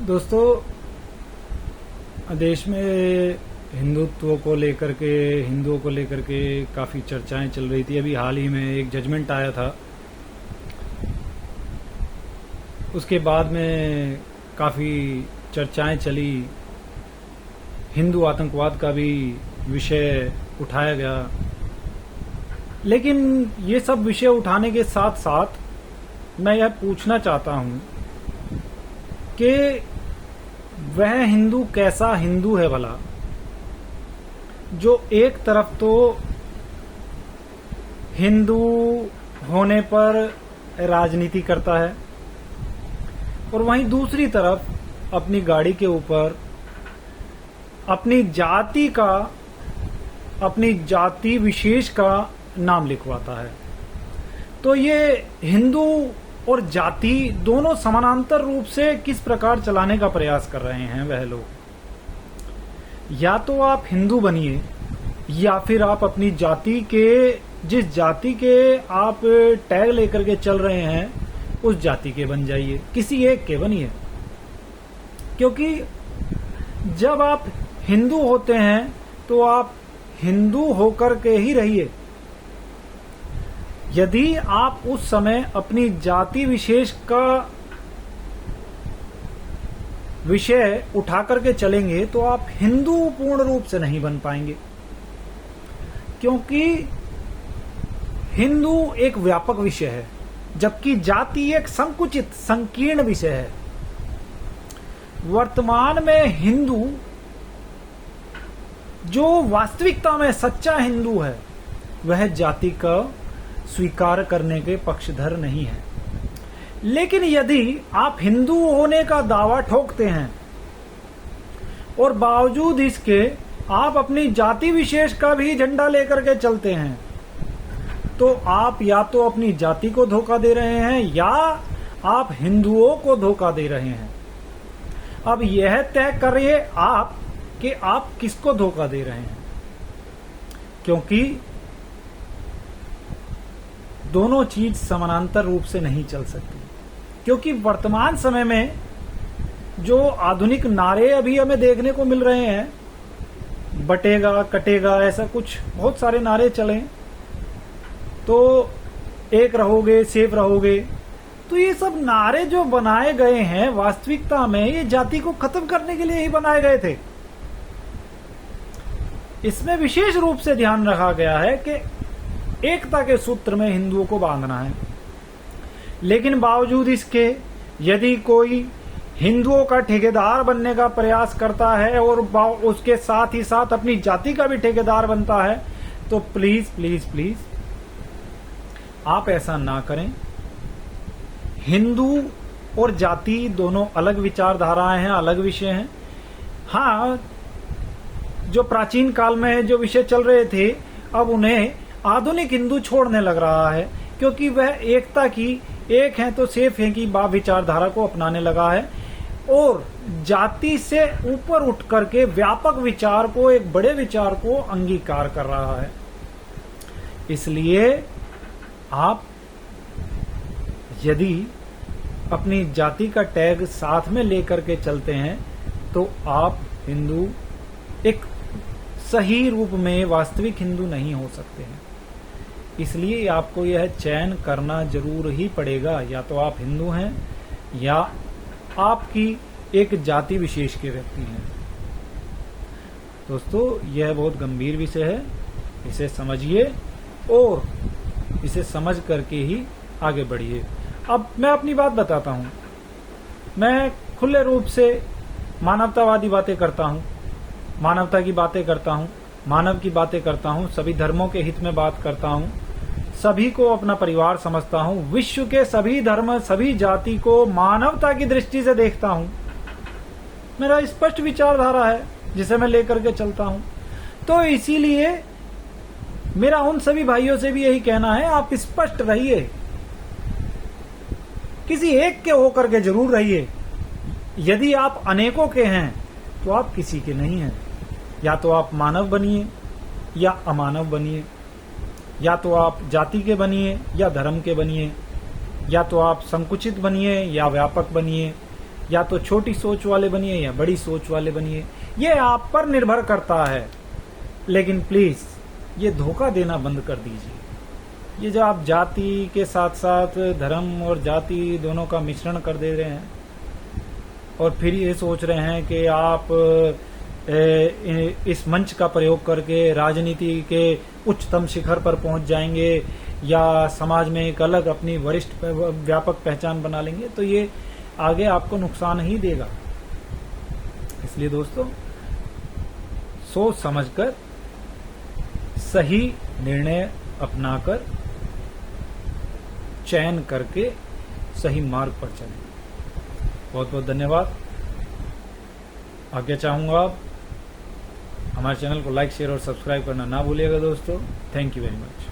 दोस्तों, देश में हिंदुओं को लेकर के काफ़ी चर्चाएं चल रही थी। अभी हाल ही में एक जजमेंट आया था, उसके बाद में काफ़ी चर्चाएं चली। हिंदू आतंकवाद का भी विषय उठाया गया, लेकिन ये सब विषय उठाने के साथ साथ मैं यह पूछना चाहता हूं कि वह हिंदू कैसा हिंदू है भला, जो एक तरफ तो हिंदू होने पर राजनीति करता है और वहीं दूसरी तरफ अपनी गाड़ी के ऊपर अपनी जाति विशेष का नाम लिखवाता है। तो ये हिंदू और जाति दोनों समानांतर रूप से किस प्रकार चलाने का प्रयास कर रहे हैं वह लोग। या तो आप हिंदू बनिए या फिर आप अपनी जाति के, जिस जाति के आप टैग लेकर के चल रहे हैं उस जाति के बन जाइए, किसी एक के बनिए। क्योंकि जब आप हिंदू होते हैं तो आप हिंदू होकर के ही रहिए। यदि आप उस समय अपनी जाति विशेष का विषय उठा करके चलेंगे तो आप हिंदू पूर्ण रूप से नहीं बन पाएंगे, क्योंकि हिंदू एक व्यापक विषय है जबकि जाति एक संकुचित संकीर्ण विषय है। वर्तमान में हिंदू जो वास्तविकता में सच्चा हिंदू है वह जाति का स्वीकार करने के पक्षधर नहीं है। लेकिन यदि आप हिंदू होने का दावा ठोकते हैं और बावजूद इसके आप अपनी जाति विशेष का भी झंडा लेकर के चलते हैं तो आप या तो अपनी जाति को धोखा दे रहे हैं या आप हिंदुओं को धोखा दे रहे हैं। अब यह तय करिए आप कि आप किसको धोखा दे रहे हैं, क्योंकि दोनों चीज समानांतर रूप से नहीं चल सकती। क्योंकि वर्तमान समय में जो आधुनिक नारे अभी हमें देखने को मिल रहे हैं, बटेगा कटेगा, ऐसा कुछ बहुत सारे नारे चले, तो एक रहोगे सेफ रहोगे, तो ये सब नारे जो बनाए गए हैं वास्तविकता में ये जाति को खत्म करने के लिए ही बनाए गए थे। इसमें विशेष रूप से ध्यान रखा गया है कि एकता के सूत्र में हिंदुओं को बांधना है। लेकिन बावजूद इसके यदि कोई हिंदुओं का ठेकेदार बनने का प्रयास करता है और उसके साथ ही साथ अपनी जाति का भी ठेकेदार बनता है तो प्लीज प्लीज प्लीज आप ऐसा ना करें। हिंदू और जाति दोनों अलग विचारधाराएं हैं, अलग विषय हैं। हाँ, जो प्राचीन काल में जो विषय चल रहे थे अब उन्हें आधुनिक हिंदू छोड़ने लग रहा है, क्योंकि वह एकता की एक है तो सेफ है की विचारधारा को अपनाने लगा है और जाति से ऊपर उठ करके व्यापक विचार को, एक बड़े विचार को अंगीकार कर रहा है। इसलिए आप यदि अपनी जाति का टैग साथ में लेकर के चलते हैं तो आप हिंदू एक सही रूप में वास्तविक हिंदू नहीं हो सकते हैं। इसलिए आपको यह चयन करना जरूर ही पड़ेगा, या तो आप हिंदू हैं या आपकी एक जाति विशेष के व्यक्ति हैं। दोस्तों, यह बहुत गंभीर विषय है, इसे समझिए और इसे समझ करके ही आगे बढ़िए। अब मैं अपनी बात बताता हूं। मैं खुले रूप से मानवतावादी बातें करता हूं, मानवता की बातें करता हूं, मानव की बातें करता हूं, सभी धर्मों के हित में बात करता हूं, सभी को अपना परिवार समझता हूं, विश्व के सभी धर्म सभी जाति को मानवता की दृष्टि से देखता हूं। मेरा स्पष्ट विचारधारा है जिसे मैं लेकर के चलता हूं। तो इसीलिए मेरा उन सभी भाइयों से भी यही कहना है, आप स्पष्ट रहिए, किसी एक के होकर के जरूर रहिए। यदि आप अनेकों के हैं तो आप किसी के नहीं हैं। या तो आप मानव बनिए या अमानव बनिए, या तो आप जाति के बनिए या धर्म के बनिए, या तो आप संकुचित बनिए या व्यापक बनिए, या तो छोटी सोच वाले बनिए या बड़ी सोच वाले बनिए, ये आप पर निर्भर करता है। लेकिन प्लीज ये धोखा देना बंद कर दीजिए। ये जो आप जाति के साथ साथ धर्म और जाति दोनों का मिश्रण कर दे रहे हैं और फिर ये सोच रहे हैं कि आप इस मंच का प्रयोग करके राजनीति के उच्चतम शिखर पर पहुंच जाएंगे या समाज में एक अलग अपनी वरिष्ठ व्यापक पहचान बना लेंगे, तो ये आगे आपको नुकसान ही देगा। इसलिए दोस्तों, सोच समझकर सही निर्णय अपनाकर चयन करके सही मार्ग पर चलें। बहुत बहुत धन्यवाद। आज्ञा चाहूंगा आप हमारे चैनल को लाइक, शेयर और सब्सक्राइब करना ना भूलिएगा दोस्तों। Thank you very much.